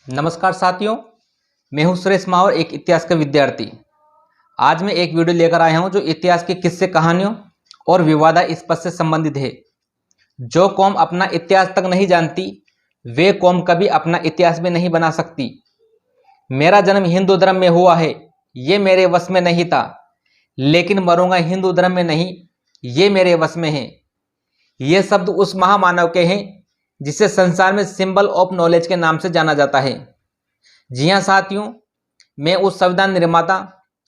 नमस्कार साथियों, मैं हूं सुरेश मावर, एक इतिहास का विद्यार्थी। आज मैं एक वीडियो लेकर आया हूं जो इतिहास के किस्से, कहानियों और विवादास्पद से संबंधित है। जो कौम अपना इतिहास तक नहीं जानती, वे कौम कभी अपना इतिहास भी नहीं बना सकती। मेरा जन्म हिंदू धर्म में हुआ है, ये मेरे वश में नहीं था, लेकिन मरूंगा हिंदू धर्म में नहीं, ये मेरे वश में है। ये शब्द उस महामानव के हैं जिसे संसार में सिंबल ऑफ नॉलेज के नाम से जाना जाता है। जी हाँ साथियों, मैं उस संविधान निर्माता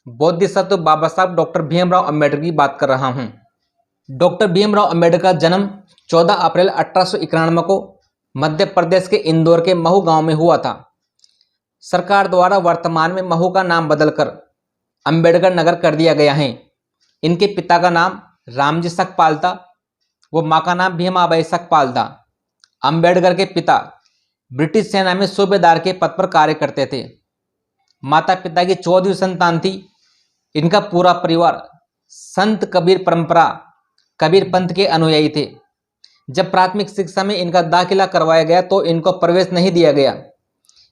बोधिसत्व बाबा साहब डॉक्टर भीमराव अंबेडकर की बात कर रहा हूँ। डॉक्टर भीमराव अंबेडकर का जन्म 14 अप्रैल 1891 को मध्य प्रदेश के इंदौर के महू गांव में हुआ था। सरकार द्वारा वर्तमान में महू का नाम बदलकर अंबेडकर नगर कर दिया गया है। इनके पिता का नाम रामजी सकपाल था, वो माँ का नाम भीमाबाई सकपाल था। अंबेडकर के पिता ब्रिटिश सेना में सूबेदार के पद पर कार्य करते थे। माता पिता की 14वीं संतान थी। इनका पूरा परिवार संत कबीर परंपरा, कबीर पंथ के अनुयायी थे। जब प्राथमिक शिक्षा में इनका दाखिला करवाया गया तो इनको प्रवेश नहीं दिया गया।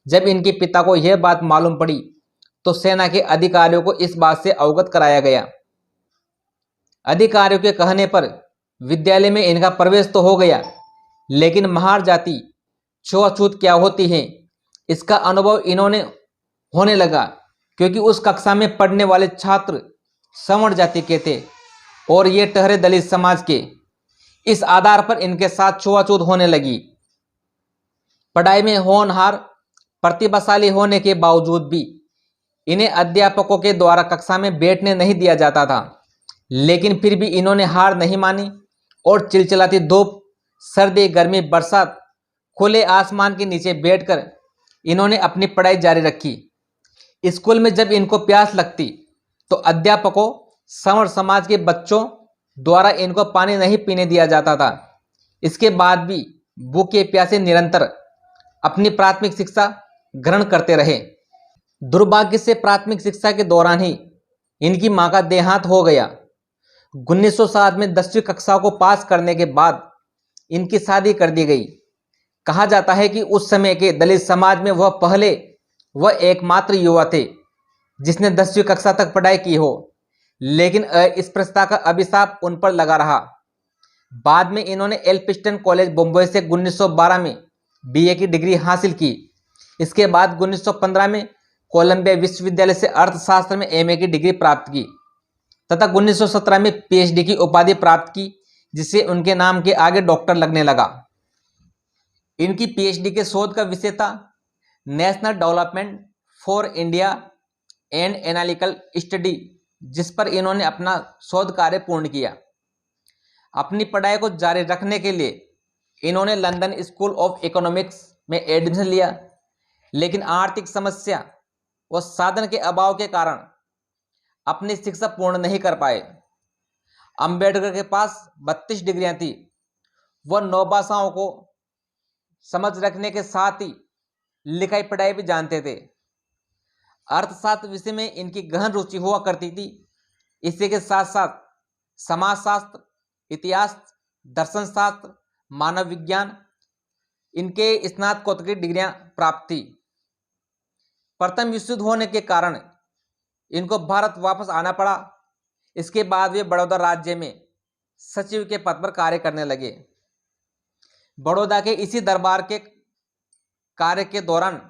जब इनके पिता को यह बात मालूम पड़ी तो सेना के अधिकारियों को इस बात से अवगत कराया गया। अधिकारियों के कहने पर विद्यालय में इनका प्रवेश तो हो गया, लेकिन महार जाति छुआछूत क्या होती है इसका अनुभव इन्होंने होने लगा, क्योंकि उस कक्षा में पढ़ने वाले छात्र सवर्ण जाति के थे और ये ठहरे दलित समाज के। इस आधार पर इनके साथ छुआछूत होने लगी। पढ़ाई में होनहार, प्रतिभाशाली होने के बावजूद भी इन्हें अध्यापकों के द्वारा कक्षा में बैठने नहीं दिया जाता था। लेकिन फिर भी इन्होंने हार नहीं मानी और चिलचिलाती धूप, सर्दी, गर्मी, बरसात, खुले आसमान के नीचे बैठकर इन्होंने अपनी पढ़ाई जारी रखी। स्कूल में जब इनको प्यास लगती तो अध्यापकों, सवर्ण समाज के बच्चों द्वारा इनको पानी नहीं पीने दिया जाता था। इसके बाद भी भूखे प्यासे निरंतर अपनी प्राथमिक शिक्षा ग्रहण करते रहे। दुर्भाग्य से प्राथमिक शिक्षा के दौरान ही इनकी मां का देहांत हो गया। 1907 में 10वीं कक्षा को पास करने के बाद इनकी शादी कर दी गई। कहा जाता है कि उस समय के दलित समाज में वह एकमात्र युवा थे जिसने 10वीं कक्षा तक पढ़ाई की हो, लेकिन अस्पृश्यता का अभिशाप उन पर लगा रहा। बाद में इन्होंने एल्फिंस्टन कॉलेज बम्बई से 1912 में बीए की डिग्री हासिल की। इसके बाद 1915 में कोलंबिया विश्वविद्यालय से अर्थशास्त्र में एमए की डिग्री प्राप्त की तथा 1917 में पीएचडी की उपाधि प्राप्त की, जिससे उनके नाम के आगे डॉक्टर लगने लगा। इनकी पीएचडी के शोध का विषय था national development for India and analytical study, जिस पर इन्होंने अपना शोध कार्य पूर्ण किया। अपनी पढ़ाई को जारी रखने के लिए इन्होंने लंदन स्कूल ऑफ इकोनॉमिक्स में एडमिशन लिया, लेकिन आर्थिक समस्या व साधन के अभाव के कारण अपनी शिक्षा पूर्ण नहीं कर पाए। अंबेडकर के पास 32 डिग्रियां थी। वह 9 भाषाओं को समझ रखने के साथ ही लिखाई पढ़ाई भी जानते थे। अर्थशास्त्र विषय में इनकी गहन रुचि हुआ करती थी। इसी के साथ साथ समाजशास्त्र, इतिहास, दर्शन शास्त्र, मानव विज्ञान, इनके स्नातकोत्तर डिग्रियां प्राप्त थी। प्रथम विश्व युद्ध होने के कारण इनको भारत वापस आना पड़ा। इसके बाद वे बड़ौदा राज्य में सचिव के पद पर कार्य करने लगे। बड़ौदा के इसी दरबार के कार्य के दौरान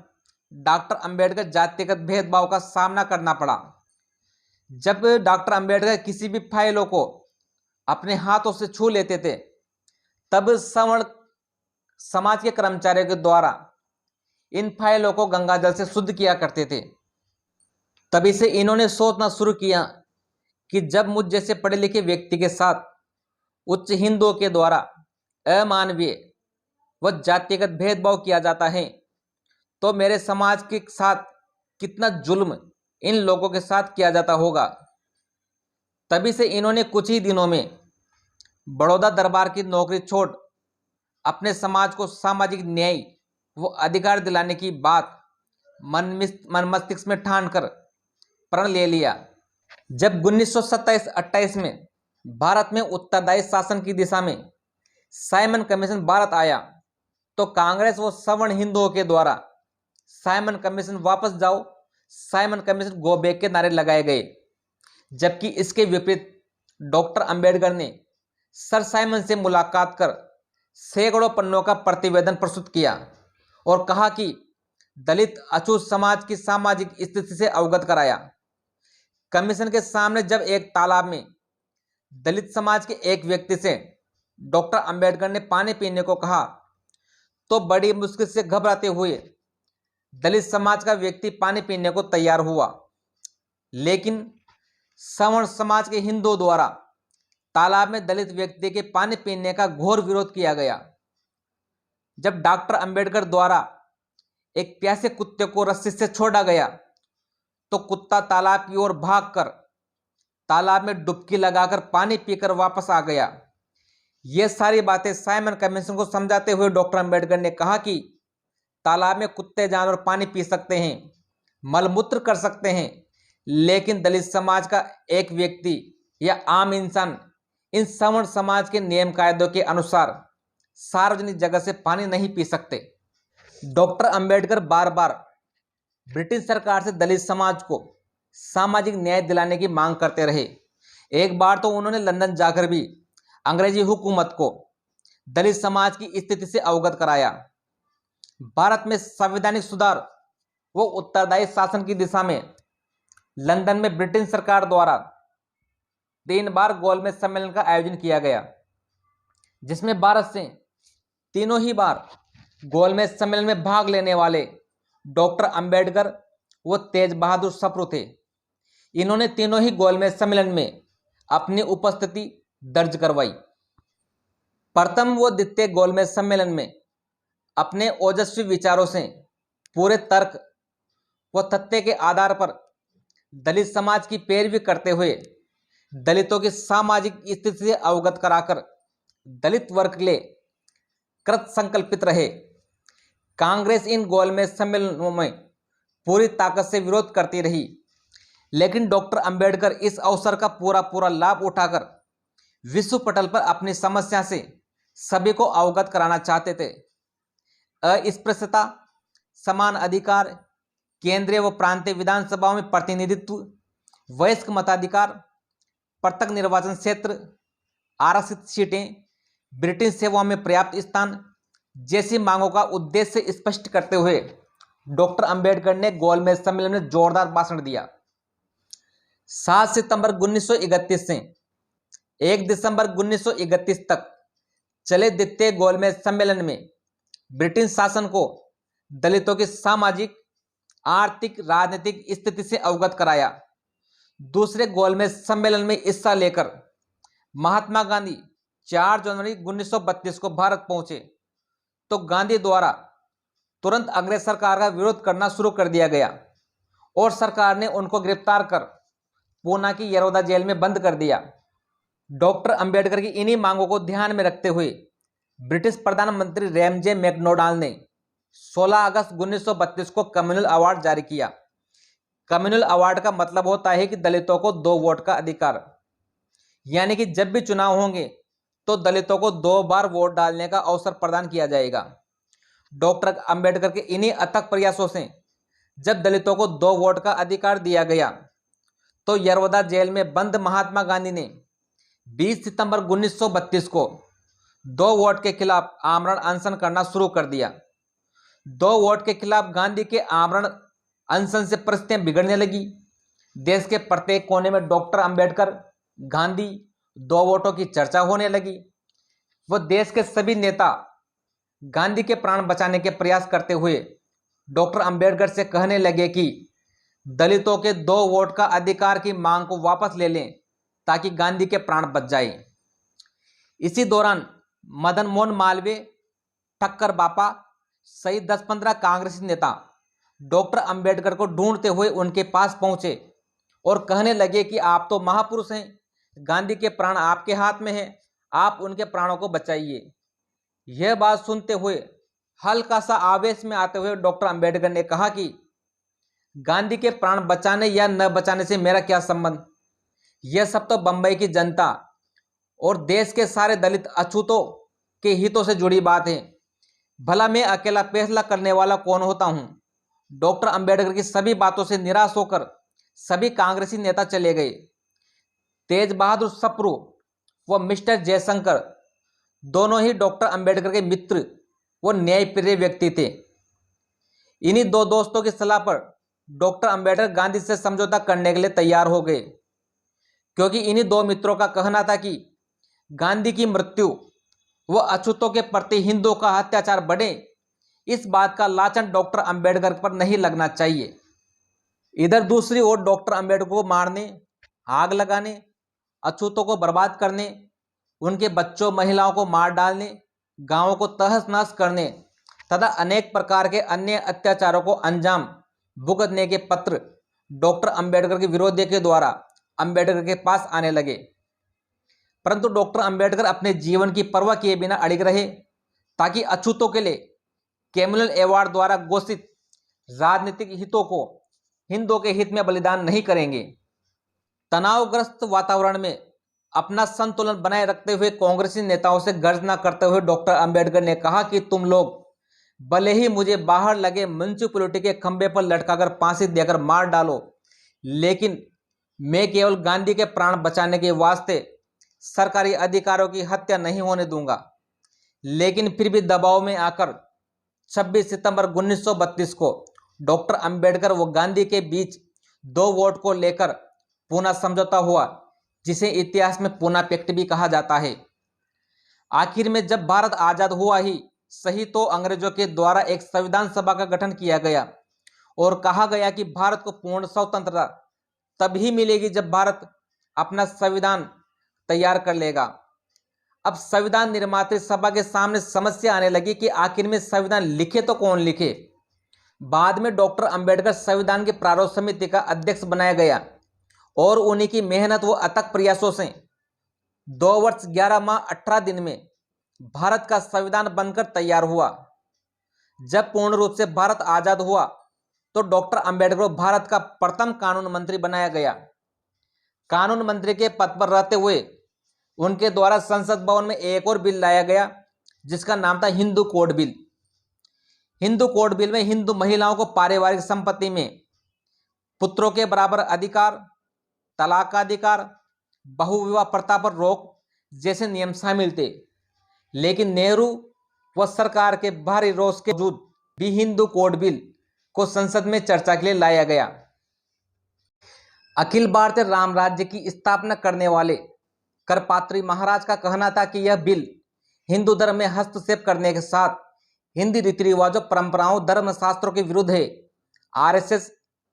डॉक्टर अंबेडकर जातिगत भेदभाव का सामना करना पड़ा। जब डॉक्टर अंबेडकर किसी भी फाइलों को अपने हाथों से छू लेते थे, तब सवर्ण समाज के कर्मचारियों के द्वारा इन फाइलों को गंगाजल से शुद्ध किया करते थे। तभी से इन्होंने सोचना शुरू किया कि जब मुझ जैसे पढ़े लिखे व्यक्ति के साथ उच्च हिंदुओं के द्वारा अमानवीय व जातिगत भेदभाव किया जाता है, तो मेरे समाज के साथ कितना जुल्म इन लोगों के साथ किया जाता होगा। तभी से इन्होंने कुछ ही दिनों में बड़ौदा दरबार की नौकरी छोड़ अपने समाज को सामाजिक न्याय व अधिकार दिलाने की बात मन मस्तिष्क में ठान कर प्रण ले लिया। जब 1927-28 में भारत में उत्तरदायी शासन की दिशा में साइमन कमीशन भारत आया, तो कांग्रेस व सवर्ण हिंदुओं के द्वारा साइमन कमीशन वापस जाओ, साइमन कमीशन गो बैक के नारे लगाए गए। जबकि इसके विपरीत डॉक्टर अंबेडकर ने सर साइमन से मुलाकात कर सैकड़ों पन्नों का प्रतिवेदन प्रस्तुत किया और कहा कि दलित अछूत समाज की सामाजिक स्थिति से अवगत कराया। कमीशन के सामने जब एक तालाब में दलित समाज के एक व्यक्ति से डॉक्टर अंबेडकर ने पानी पीने को कहा तो बड़ी मुश्किल से घबराते हुए दलित समाज का व्यक्ति पानी पीने को तैयार हुआ, लेकिन सवर्ण समाज के हिंदुओं द्वारा तालाब में दलित व्यक्ति के पानी पीने का घोर विरोध किया गया। जब डॉक्टर अंबेडकर द्वारा एक प्यासे कुत्ते को रस्सी से छोड़ा गया तो कुत्ता तालाब की ओर भागकर तालाब में डुबकी लगाकर पानी पीकर वापस आ गया। ये सारी बातें साइमन कमीशन को समझाते हुए डॉक्टर अंबेडकर ने कहा कि तालाब में कुत्ते जानवर पानी पी सकते हैं, मलमूत्र कर सकते हैं, लेकिन दलित समाज का एक व्यक्ति या आम इंसान इन सवर्ण समाज के नियम कायदों के अनुसार सार्वजनिक जगह से पानी नहीं पी सकते। डॉक्टर अंबेडकर बार बार ब्रिटिश सरकार से दलित समाज को सामाजिक न्याय दिलाने की मांग करते रहे। एक बार तो उन्होंने लंदन जाकर भी अंग्रेजी हुकूमत को दलित समाज की स्थिति से अवगत कराया। भारत में संवैधानिक सुधार व उत्तरदायी शासन की दिशा में लंदन में ब्रिटिश सरकार द्वारा 3 बार गोलमेज सम्मेलन का आयोजन किया गया, जिसमें भारत से तीनों ही बार गोलमेज सम्मेलन में भाग लेने वाले डॉक्टर अंबेडकर व तेज बहादुर सप्रू थे। इन्होंने तीनों ही गोलमेज सम्मेलन में अपनी उपस्थिति दर्ज करवाई। प्रथम व द्वितीय गोलमेज सम्मेलन में अपने ओजस्वी विचारों से पूरे तर्क व तथ्य के आधार पर दलित समाज की पैरवी करते हुए दलितों की सामाजिक स्थिति से अवगत कराकर दलित वर्ग के लिए कृत संकल्पित रहे। कांग्रेस इन गोलमेज सम्मेलनों में पूरी ताकत से विरोध करती रही, लेकिन डॉक्टर अंबेडकर इस अवसर का पूरा लाभ उठाकर विश्व पटल पर अपनी समस्या से सभी को अवगत कराना चाहते थे। अस्पृश्यता, समान अधिकार, केंद्रीय व प्रांतीय विधानसभाओं में प्रतिनिधित्व, वयस्क मताधिकार, प्रत्यक्ष निर्वाचन क्षेत्र, आरक्षित सीटें, ब्रिटिश सेवाओं में पर्याप्त स्थान जैसी मांगों का उद्देश्य स्पष्ट करते हुए डॉक्टर अंबेडकर ने गोलमेज सम्मेलन में जोरदार भाषण दिया। 7 सितंबर 1931 से 1 दिसंबर 1931 तक चले द्वितीय गोलमेज सम्मेलन में ब्रिटिश शासन को दलितों की सामाजिक, आर्थिक, राजनीतिक स्थिति से अवगत कराया। दूसरे गोलमेज सम्मेलन में हिस्सा लेकर महात्मा गांधी 4 जनवरी 1932 को भारत पहुंचे तो गांधी द्वारा तुरंत अंग्रेज सरकार का विरोध करना शुरू कर दिया गया और सरकार ने उनको गिरफ्तार कर पूना की यरोदा जेल में बंद कर दिया। डॉक्टर अंबेडकर की इन्हीं मांगों को ध्यान में रखते हुए ब्रिटिश प्रधानमंत्री रैमजे मैकडोनाल्ड ने 16 अगस्त 1932 को कम्युनल अवार्ड जारी किया। कम्युनल अवार्ड का मतलब होता है कि दलितों को 2 वोट का अधिकार, यानी कि जब भी चुनाव होंगे तो दलितों को 2 बार वोट डालने का अवसर प्रदान किया जाएगा। डॉक्टर अंबेडकर के इन्हीं अथक प्रयासों से जब दलितों को 2 वोट का अधिकार दिया गया तो यरोदा जेल में बंद महात्मा गांधी ने 20 सितंबर 1932 को 2 वोट के खिलाफ आमरण अनशन करना शुरू कर दिया। 2 वोट के खिलाफ गांधी के आमरण अनशन से परिस्थितियां बिगड़ने लगी। देश के प्रत्येक कोने में डॉक्टर अंबेडकर, गांधी, 2 वोटों की चर्चा होने लगी। वह देश के सभी नेता गांधी के प्राण बचाने के प्रयास करते हुए डॉक्टर अंबेडकर से कहने लगे कि दलितों के 2 वोट का अधिकार की मांग को वापस ले लें ताकि गांधी के प्राण बच जाए। इसी दौरान मदन मोहन मालवीय, ठक्कर बापा सहित 10-15 कांग्रेसी नेता डॉक्टर अंबेडकर को ढूंढते हुए उनके पास पहुंचे और कहने लगे कि आप तो महापुरुष हैं, गांधी के प्राण आपके हाथ में हैं, आप उनके प्राणों को बचाइए। यह बात सुनते हुए हल्का सा आवेश में आते हुए डॉक्टर अंबेडकर ने कहा कि गांधी के प्राण बचाने या न बचाने से मेरा क्या संबंध, यह सब तो बंबई की जनता और देश के सारे दलित अछूतों के हितों से जुड़ी बात है। भला मैं अकेला फैसला करने वाला कौन होता हूं। डॉक्टर अंबेडकर की सभी बातों से निराश होकर सभी कांग्रेसी नेता चले गए। तेज बहादुर सप्रू व मिस्टर जयशंकर दोनों ही डॉक्टर अंबेडकर के मित्र व न्यायप्रिय व्यक्ति थे। इन्हीं दो दोस्तों की सलाह पर डॉक्टर अंबेडकर गांधी से समझौता करने के लिए तैयार हो गए, क्योंकि इन्हीं दो मित्रों का कहना था कि गांधी की मृत्यु व अछूतों के प्रति हिंदुओं का अत्याचार बढ़े, इस बात का लांछन डॉक्टर अंबेडकर पर नहीं लगना चाहिए। इधर दूसरी ओर डॉक्टर अंबेडकर को मारने, आग लगाने, अछूतों को बर्बाद करने, उनके बच्चों महिलाओं को मार डालने, गांवों को तहस नहस करने तथा अनेक प्रकार के अन्य अत्याचारों को अंजाम भुगतने के पत्र डॉक्टर अंबेडकर के विरोधियों के द्वारा अंबेडकर के पास आने लगे। परंतु डॉक्टर अंबेडकर अपने जीवन की परवाह किए बिना अड़िग रहे, ताकि अछूतों के लिए कैमुलन अवार्ड द्वारा घोषित राजनीतिक हितों को हिंदुओं के हित में बलिदान नहीं करेंगे। तनावग्रस्त वातावरण में अपना संतुलन बनाए रखते हुए कांग्रेसी नेताओं से गर्जना करते हुए डॉक्टर अंबेडकर ने कहा कि तुम लोग भले ही मुझे बाहर लगे म्युनिसिपैलिटी के खंभे पर लटकाकर फांसी देकर मार डालो, लेकिन मैं केवल गांधी के प्राण बचाने के वास्ते सरकारी अधिकारियों की हत्या नहीं होने दूंगा। लेकिन फिर भी दबाव में आकर 26 सितंबर 1932 को डॉक्टर अंबेडकर व गांधी के बीच 2 वोट को लेकर पूना समझौता हुआ, जिसे इतिहास में पूना पैक्ट भी कहा जाता है। आखिर में जब भारत आजाद हुआ ही सही तो अंग्रेजों के द्वारा एक संविधान सभा का गठन किया गया और कहा गया कि भारत को पूर्ण स्वतंत्रता तभी मिलेगी जब भारत अपना संविधान तैयार कर लेगा। अब संविधान निर्मात्री सभा के सामने समस्या आने लगी कि आखिर में संविधान लिखे तो कौन लिखे। बाद में डॉक्टर अंबेडकर संविधान की प्रारूप समिति का अध्यक्ष बनाया गया और उन्हीं की मेहनत व अथक प्रयासों से 2 वर्ष 11 माह 18 दिन में भारत का संविधान बनकर तैयार हुआ। जब पूर्ण रूप से भारत आजाद हुआ तो डॉक्टर अंबेडकर को भारत का प्रथम कानून मंत्री बनाया गया। कानून मंत्री के पद पर रहते हुए उनके द्वारा संसद भवन में एक और बिल लाया गया, जिसका नाम था Hindu code bill. Hindu code bill में हिंदू महिलाओं को पारिवारिक संपत्ति में पुत्रों के बराबर अधिकार, तलाक का अधिकार, बहुविवाह प्रथा पर रोक जैसे नियम शामिल थे। लेकिन नेहरू व सरकार के भारी रोष के बावजूद भी हिंदू कोड बिल को संसद में चर्चा के लिए लाया गया। अखिल भारतीय राम राज्य की स्थापना करने वाले करपात्री महाराज का कहना था कि यह बिल हिंदू धर्म में हस्तक्षेप करने के साथ हिंदी रीति रिवाजों, परंपराओं, धर्म शास्त्रों के विरुद्ध है। आरएसएस,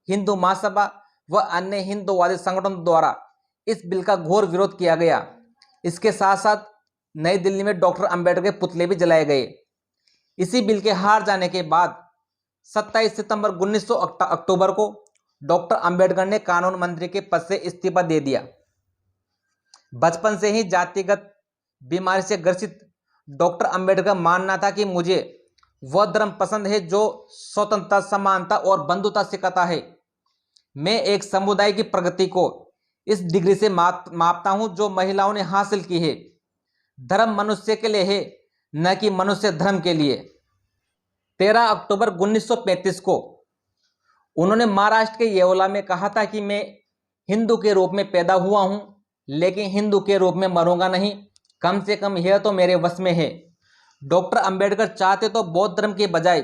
हिंदू महासभा व अन्य हिंदूवादी संगठनों द्वारा इस बिल का घोर विरोध किया गया। इसके साथ साथ नई दिल्ली में डॉक्टर अंबेडकर के पुतले भी जलाए गए। इसी बिल के हार जाने के बाद 27 सितंबर 1900 अक्टूबर को डॉक्टर अंबेडकर ने कानून मंत्री के पद से इस्तीफा दे दिया। बचपन से ही जातिगत बीमारी से ग्रसित डॉक्टर अंबेडकर का मानना था कि मुझे वह धर्म पसंद है जो स्वतंत्रता, समानता और बंधुता सिखाता है। मैं एक समुदाय की प्रगति को इस डिग्री से मापता हूं जो महिलाओं ने हासिल की है। धर्म मनुष्य के लिए है, न कि मनुष्य धर्म के लिए। 13 अक्टूबर 1935 को उन्होंने महाराष्ट्र के येवला में कहा था कि मैं हिंदू के रूप में पैदा हुआ हूं, लेकिन हिंदू के रूप में मरूंगा नहीं। कम से कम यह तो मेरे वश में है। डॉक्टर अंबेडकर चाहते तो बौद्ध धर्म के बजाय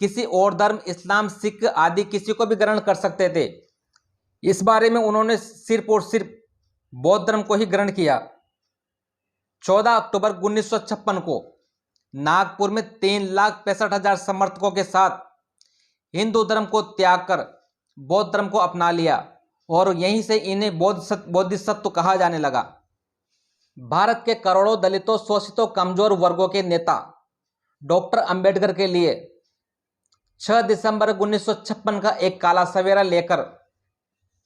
किसी और धर्म, इस्लाम, सिख आदि किसी को भी ग्रहण कर सकते थे। इस बारे में उन्होंने सिर्फ और सिर्फ बौद्ध धर्म को ही ग्रहण किया। 14 अक्टूबर 1956 को नागपुर में 3,65,000 समर्थकों के साथ हिंदू धर्म को त्याग कर बौद्ध धर्म को अपना लिया और यहीं से इन्हें बोधिसत्व कहा जाने लगा। भारत के करोड़ों दलितों, शोषितों, कमजोर वर्गों के नेता डॉक्टर अंबेडकर के लिए 6 दिसंबर 1956 का एक काला सवेरा लेकर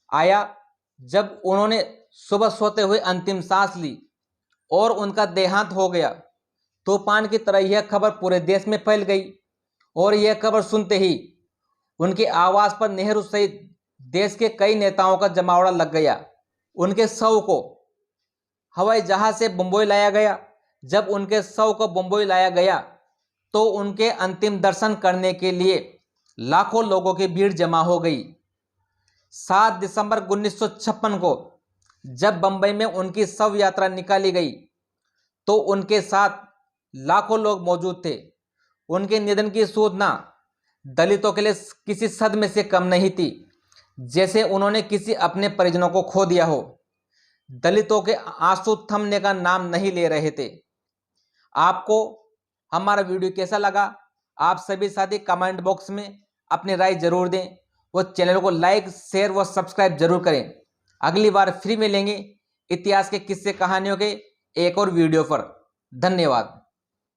आया, जब उन्होंने सुबह सोते हुए अंतिम सांस ली और उनका देहांत हो गया। तूफान की तरह यह खबर पूरे देश में फैल गई और यह खबर सुनते ही उनके आवास पर नेहरू सहित देश के कई नेताओं का जमावड़ा लग गया। उनके शव को हवाई जहाज से बंबई लाया गया। जब उनके शव को बंबई लाया गया तो उनके अंतिम दर्शन करने के लिए लाखों लोगों की भीड़ जमा हो गई। 7 दिसंबर 1956 को जब बंबई में उनकी शव यात्रा निकाली गई तो उनके साथ लाखों लोग मौजूद थे। उनके निधन की सूचना दलितों के लिए किसी सदमे से कम नहीं थी, जैसे उन्होंने किसी अपने परिजनों को खो दिया हो। दलितों के आंसू थमने का नाम नहीं ले रहे थे। आपको हमारा वीडियो कैसा लगा? आप सभी साथी कमेंट बॉक्स में अपनी राय जरूर दें। वो चैनल को लाइक, शेयर व सब्सक्राइब जरूर करें। अगली बार फिर मिलेंगे इतिहास के किस्से कहानियों के एक और वीडियो पर। धन्यवाद।